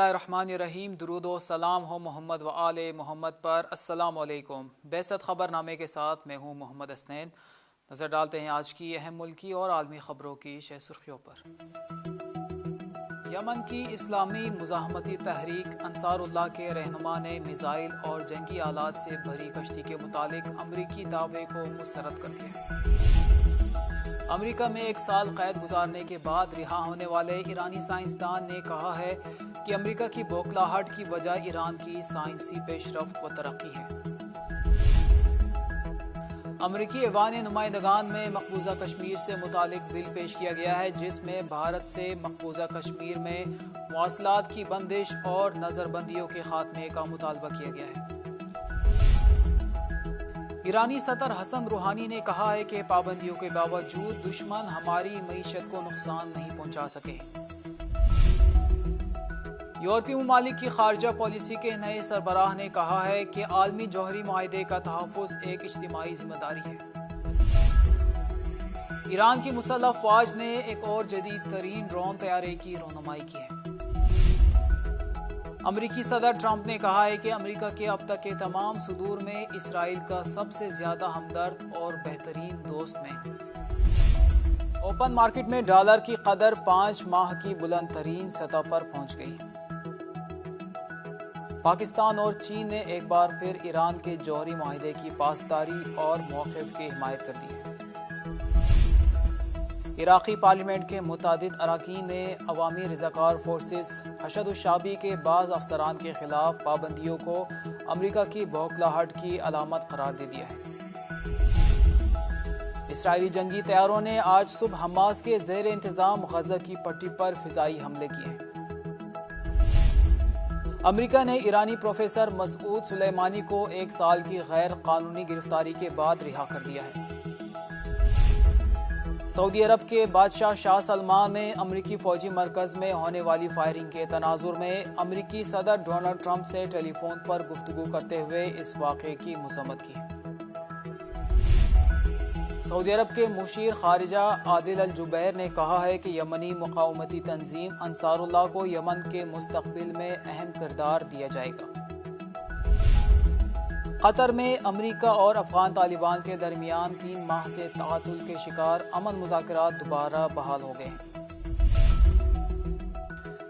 बिस्मिल्लाहिर्रहमानिर्रहीम। दुरूद व सलाम हो मोहम्मद व आले मोहम्मद पर। अस्सलाम वालेकुम। बेसत खबरनामे के साथ मैं हूँ मोहम्मद हसनैन। नज़र डालते हैं आज की अहम मुल्की और आलमी खबरों की शह सुर्खियों पर। यमन की इस्लामी मुज़ाहमती तहरीक अंसारुल्लाह के रहनुमा ने मिसाइल और जंगी आलात से भरी कश्ती के मुतालिक अमरीकी दावे को मुस्तरद कर दिया। अमरीका में 1 साल कैद गुजारने के बाद रिहा होने वाले ईरानी साइंसदान ने कहा है कि अमरीका की बौखलाहट की वजह ईरान की साइंसी पेशरफ्त व तरक्की है। अमरीकी ऐवान नुमाइंदगान में मकबूजा कश्मीर से मुतालिक बिल पेश किया गया है, जिसमें भारत से मकबूजा कश्मीर में मवासलात की बंदिश और नज़रबंदियों के खात्मे का मुतालबा किया गया है। ईरानी सदर हसन रूहानी ने कहा है कि पाबंदियों के बावजूद दुश्मन हमारी मईशत को नुकसान नहीं पहुंचा सके। यूरोपीय ममालिक की खारजा पॉलिसी के नए सरबराह ने कहा है कि आलमी जौहरी मुआहदे का तहफ़्फ़ुज़ एक इज्तिमाई जिम्मेदारी है। ईरान की मुसल्लह फ़ौज ने एक और जदीद तरीन ड्रोन तैयारे की रोनुमाई की है। अमरीकी सदर ट्रंप ने कहा है कि अमरीका के अब तक के तमाम सुदूर में इसराइल का सबसे ज्यादा हमदर्द और बेहतरीन दोस्त में। ओपन मार्केट में डॉलर की कदर 5 माह की बुलंद तरीन सतह पर पहुंच गई। पाकिस्तान और चीन ने एक बार फिर ईरान के जौहरी मुआहदे की पासदारी और मौक़िफ़ की हिमायत कर दी है। इराक़ी पार्लियामेंट के मुतादिद अरकान ने अवामी रज़ाकार फोर्सेस हशद-उश-शाबी के बाज़ अफसरान के खिलाफ पाबंदियों को अमरीका की बौखलाहट की अलामत करार दे दिया है। इसराइली जंगी तैयारों ने आज सुबह हमास के ज़ेर इंतज़ाम गज़ा की पट्टी पर फ़िज़ाई हमले किए हैं। अमरीका ने ईरानी प्रोफेसर मसूद सुलेमानी को 1 साल की गैर कानूनी गिरफ्तारी के बाद रिहा कर दिया है। सऊदी अरब के बादशाह शाह सलमान ने अमरीकी फौजी मरकज में होने वाली फायरिंग के तनाजुर में अमरीकी सदर डोनाल्ड ट्रंप से टेलीफोन पर गुफ्तगू करते हुए इस वाक़े की मज़म्मत की। सऊदी अरब के मुशीर खारिजा आदिल अल जुबैर ने कहा है कि यमनी मुकावमती तंजीम अंसारुल्लाह को यमन के मुस्तकबिल में अहम किरदार दिया जाएगा। कतर में अमरीका और अफगान तालिबान के दरमियान 3 माह से तातुल के शिकार अमन मुज़ाकरात दोबारा बहाल हो गए हैं।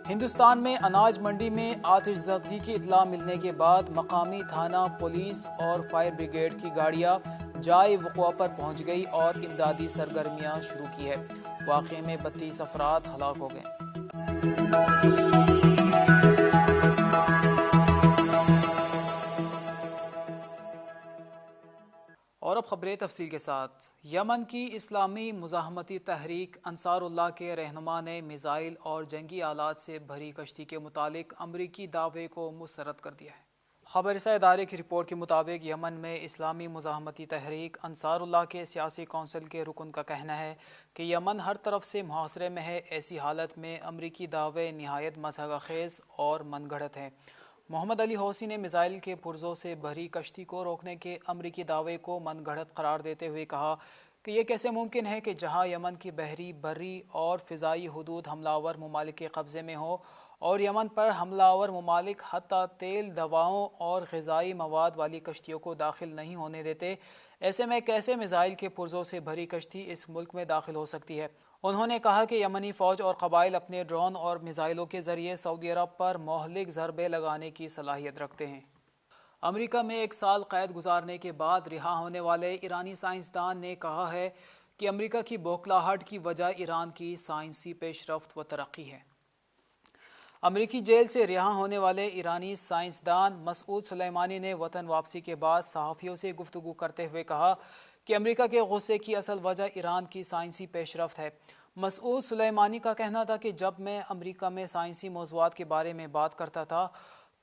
हिंदुस्तान में अनाज मंडी में आतिशज़दगी की इत्तला मिलने के बाद मकामी थाना, पुलिस और फायर ब्रिगेड की गाड़ियां जाए वक़ुआ पर पहुंच गई और इमदादी सरगर्मियां शुरू की है। वाक़े में 32 अफराद हलाक हो गए। और अब खबरें तफसील के साथ। यमन की इस्लामी मुज़ाहमती तहरीक अंसारुल्लाह के रहनुमा ने मिसाइल और जंगी आलात से भरी कश्ती के मुतालिक अमरीकी दावे को मुस्तरद कर दिया है। खबरसा इदारे की रिपोर्ट के मुताबिक यमन में इस्लामी मुज़ाहमती तहरीक अंसारुल्लाह के सियासी कौंसिल के रुकन का कहना है कि यमन हर तरफ से मुहासरे में है। ऐसी हालत में अमरीकी दावे निहायत मज़ाक़खेज़ और मनगढ़ंत हैं। मोहम्मद अली हौसी ने मिसाइल के पुर्जों से भरी कश्ती को रोकने के अमरीकी दावे को मनगढ़ंत करार देते हुए कहा कि यह कैसे मुमकिन है कि जहां यमन की बहरी, बर्री और फ़िज़ाई हदूद हमलावर ममालिक के कब्ज़े में हो और यमन पर हमलावर ममालिक हत्ता तेल, दवाओं और ग़िज़ाई मवाद वाली कश्तियों को दाखिल नहीं होने देते, ऐसे में कैसे मिसाइल के पुर्जों से भरी कश्ती इस मुल्क में दाखिल हो सकती है। उन्होंने कहा कि यमनी फ़ौज और कबाइल अपने ड्रोन और मिसाइलों के ज़रिए सऊदी अरब पर मोहलिक ज़रबे लगाने की सलाहियत रखते हैं। अमरीका में 1 साल कैद गुजारने के बाद रिहा होने वाले ईरानी साइंसदान ने कहा है कि अमरीका की बौखलाहट की वजह ईरान की साइंसी पेशरफ्त व तरक्की है। अमरीकी जेल से रिहा होने वाले ईरानी साइंसदान मसूद सुलेमानी ने वतन वापसी के बाद सहाफ़ियों से गुफ्तगू करते हुए कहा कि अमरीका के गुस्से की असल वजह ईरान की साइंसी पेशरफ्त है। मसूद सुलेमानी का कहना था कि जब मैं अमरीका में साइंसी मौज़ूआत के बारे में बात करता था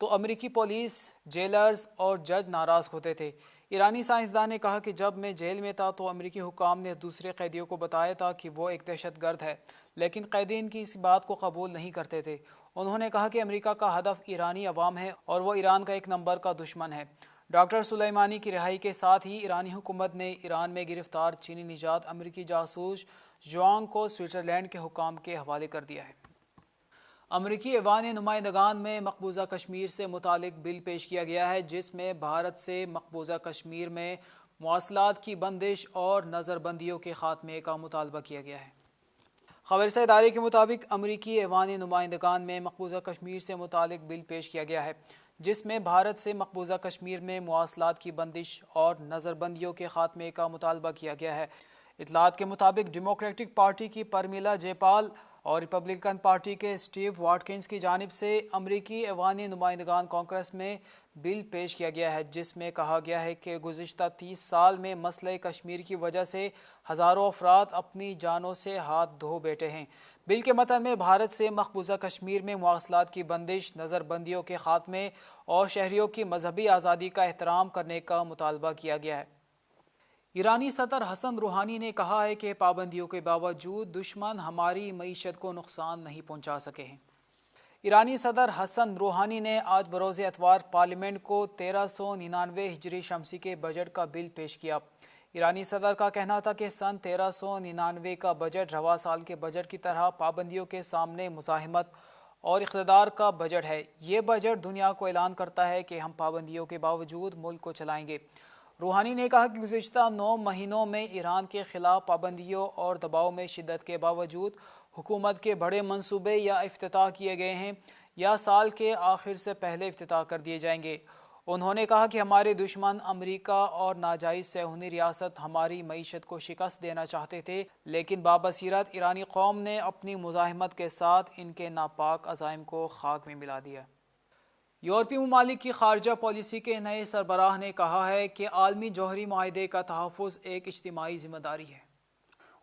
तो अमरीकी पुलिस, जेलर्स और जज नाराज़ होते थे। ईरानी साइंसदान ने कहा कि जब मैं जेल में था तो अमरीकी हुकाम ने दूसरे कैदियों को बताया था कि वो एक दहशतगर्द है, लेकिन कैदीन की इस बात को कबूल नहीं करते थे। उन्होंने कहा कि अमरीका का हदफ ईरानी अवाम है और वो ईरान का 1 नंबर का दुश्मन है। डॉक्टर सुलेमानी की रिहाई के साथ ही ईरानी हुकूमत ने ईरान में गिरफ्तार चीनी निजात अमरीकी जासूस जुआंग को स्विट्ज़रलैंड के हुकाम के हवाले कर दिया है। امریکی ایوان نمائندگان میں مقبوضہ کشمیر سے متعلق بل پیش کیا گیا ہے جس میں بھارت سے مقبوضہ کشمیر میں مواصلات کی بندش اور نظر بندیوں کے خاتمے کا مطالبہ کیا گیا ہے۔ خبرسہ ادارے کے مطابق امریکی ایوان نمائندگان میں مقبوضہ کشمیر سے متعلق بل پیش کیا گیا ہے جس میں بھارت سے مقبوضہ کشمیر میں مواصلات کی بندش اور نظر بندیوں کے خاتمے کا مطالبہ کیا گیا ہے۔ اطلاعات کے مطابق ڈیموکریٹک پارٹی کی پرمیلا جے پال اور ریپبلکن پارٹی کے اسٹیو واٹکنز کی جانب سے امریکی ایوان نمائندگان کانگریس میں بل پیش کیا گیا ہے جس میں کہا گیا ہے کہ گزشتہ 30 سال میں مسئلہ کشمیر کی وجہ سے ہزاروں افراد اپنی جانوں سے ہاتھ دھو بیٹھے ہیں۔ بل کے متن میں بھارت سے مقبوضہ کشمیر میں مواصلات کی بندش، نظر بندیوں کے خاتمے اور شہریوں کی مذہبی آزادی کا احترام کرنے کا مطالبہ کیا گیا ہے۔ ایرانی صدر حسن روحانی نے کہا ہے کہ پابندیوں کے باوجود دشمن ہماری معیشت کو نقصان نہیں پہنچا سکے ہیں۔ ایرانی صدر حسن روحانی نے آج بروز اتوار پارلیمنٹ کو 1399 ہجری شمسی کے بجٹ کا بل پیش کیا۔ ایرانی صدر کا کہنا تھا کہ سن 1399 کا بجٹ رواں سال کے بجٹ کی طرح پابندیوں کے سامنے مزاحمت اور اقتدار کا بجٹ ہے۔ یہ بجٹ دنیا کو اعلان کرتا ہے کہ ہم پابندیوں کے باوجود ملک کو چلائیں گے۔ روحانی نے کہا کہ گزشتہ 9 مہینوں میں ایران کے خلاف پابندیوں اور دباؤ میں شدت کے باوجود حکومت کے بڑے منصوبے یا افتتاح کیے گئے ہیں یا سال کے آخر سے پہلے افتتاح کر دیے جائیں گے۔ انہوں نے کہا کہ ہمارے دشمن امریکہ اور ناجائز صہیونی ریاست ہماری معیشت کو شکست دینا چاہتے تھے، لیکن بابصیرت ایرانی قوم نے اپنی مزاحمت کے ساتھ ان کے ناپاک عزائم کو خاک میں ملا دیا۔ یورپی ممالک کی خارجہ پالیسی کے نئے سربراہ نے کہا ہے کہ عالمی جوہری معاہدے کا تحفظ ایک اجتماعی ذمہ داری ہے۔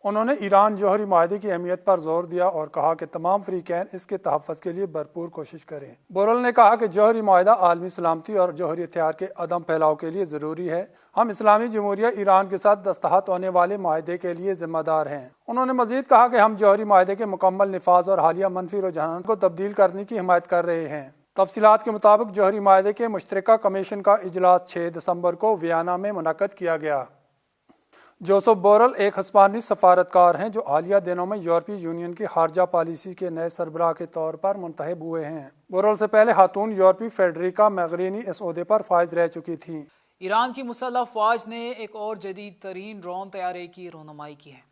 انہوں نے ایران جوہری معاہدے کی اہمیت پر زور دیا اور کہا کہ تمام فریقین اس کے تحفظ کے لیے بھرپور کوشش کریں۔ بورل نے کہا کہ جوہری معاہدہ عالمی سلامتی اور جوہری ہتھیار کے عدم پھیلاؤ کے لیے ضروری ہے۔ ہم اسلامی جمہوریہ ایران کے ساتھ دستخط ہونے والے معاہدے کے لیے ذمہ دار ہیں۔ انہوں نے مزید کہا کہ ہم جوہری معاہدے کے مکمل نفاذ اور حالیہ منفی رجحانات کو تبدیل کرنے کی حمایت کر رہے ہیں۔ تفصیلات کے مطابق جوہری معاہدے کے مشترکہ کمیشن کا اجلاس 6 دسمبر کو ویانا میں منعقد کیا گیا۔ جوزف بورل ایک ہسپانوی سفارتکار ہیں جو حالیہ دنوں میں یورپی یونین کی خارجہ پالیسی کے نئے سربراہ کے طور پر منتخب ہوئے ہیں۔ بورل سے پہلے خاتون یورپی فیڈریکا میگرینی اس عہدے پر فائز رہ چکی تھیں۔ ایران کی مسلح افواج نے ایک اور جدید ترین ڈرون طیارے کی رونمائی کی ہے۔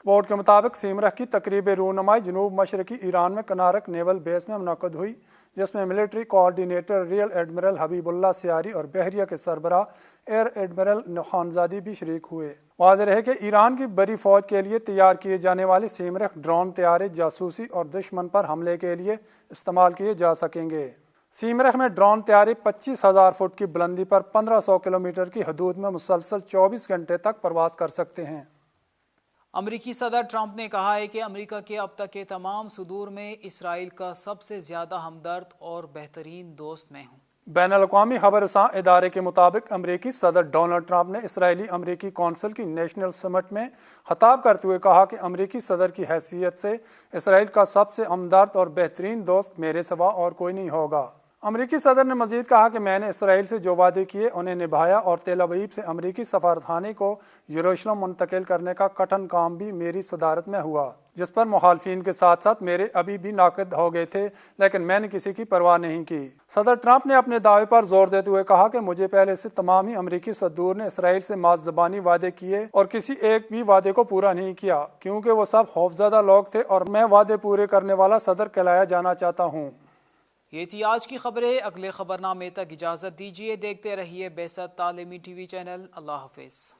رپورٹ کے مطابق سیمرخ کی تقریب رونمائی جنوب مشرقی ایران میں کنارک نیول بیس میں منعقد ہوئی، جس میں ملٹری کوآرڈینیٹر ریئر ایڈمرل حبیب اللہ سیاری اور بحریہ کے سربراہ ایئر ایڈمرل خانزادی بھی شریک ہوئے۔ واضح رہے کہ ایران کی بری فوج کے لیے تیار کیے جانے والے سیمرخ ڈرون طیارے جاسوسی اور دشمن پر حملے کے لیے استعمال کیے جا سکیں گے۔ سیمرخ میں ڈرون طیارے 25,000 فٹ کی بلندی پر 1500 کلومیٹر کی حدود میں مسلسل 24 گھنٹے تک پرواز کر سکتے ہیں۔ امریکی صدر ٹرمپ نے کہا ہے کہ امریکہ کے اب تک کے تمام صدور میں اسرائیل کا سب سے زیادہ ہمدرد اور بہترین دوست میں ہوں۔ بین الاقوامی خبر رساں ادارے کے مطابق امریکی صدر ڈونلڈ ٹرمپ نے اسرائیلی امریکی کونسل کی نیشنل سمٹ میں خطاب کرتے ہوئے کہا کہ امریکی صدر کی حیثیت سے اسرائیل کا سب سے ہمدرد اور بہترین دوست میرے سوا اور کوئی نہیں ہوگا۔ امریکی صدر نے مزید کہا کہ میں نے اسرائیل سے جو وعدے کیے انہیں نبھایا اور تیل ابیب سے امریکی سفارتخانے کو یروشلم منتقل کرنے کا کٹھن کام بھی میری صدارت میں ہوا، جس پر مخالفین کے ساتھ ساتھ میرے ابھی بھی ناقد ہو گئے تھے، لیکن میں نے کسی کی پرواہ نہیں کی۔ صدر ٹرمپ نے اپنے دعوے پر زور دیتے ہوئے کہا کہ مجھے پہلے سے تمام ہی امریکی صدور نے اسرائیل سے ماض زبانی وعدے کیے اور کسی ایک بھی وعدے کو پورا نہیں کیا، کیونکہ وہ سب خوفزدہ لوگ تھے اور میں وعدے پورے کرنے والا صدر کہلایا جانا چاہتا ہوں۔ یہ تھی آج کی خبریں۔ اگلے خبرنامے تک اجازت دیجیے۔ دیکھتے رہیے بعثت تعلیمی ٹی وی چینل۔ اللہ حافظ۔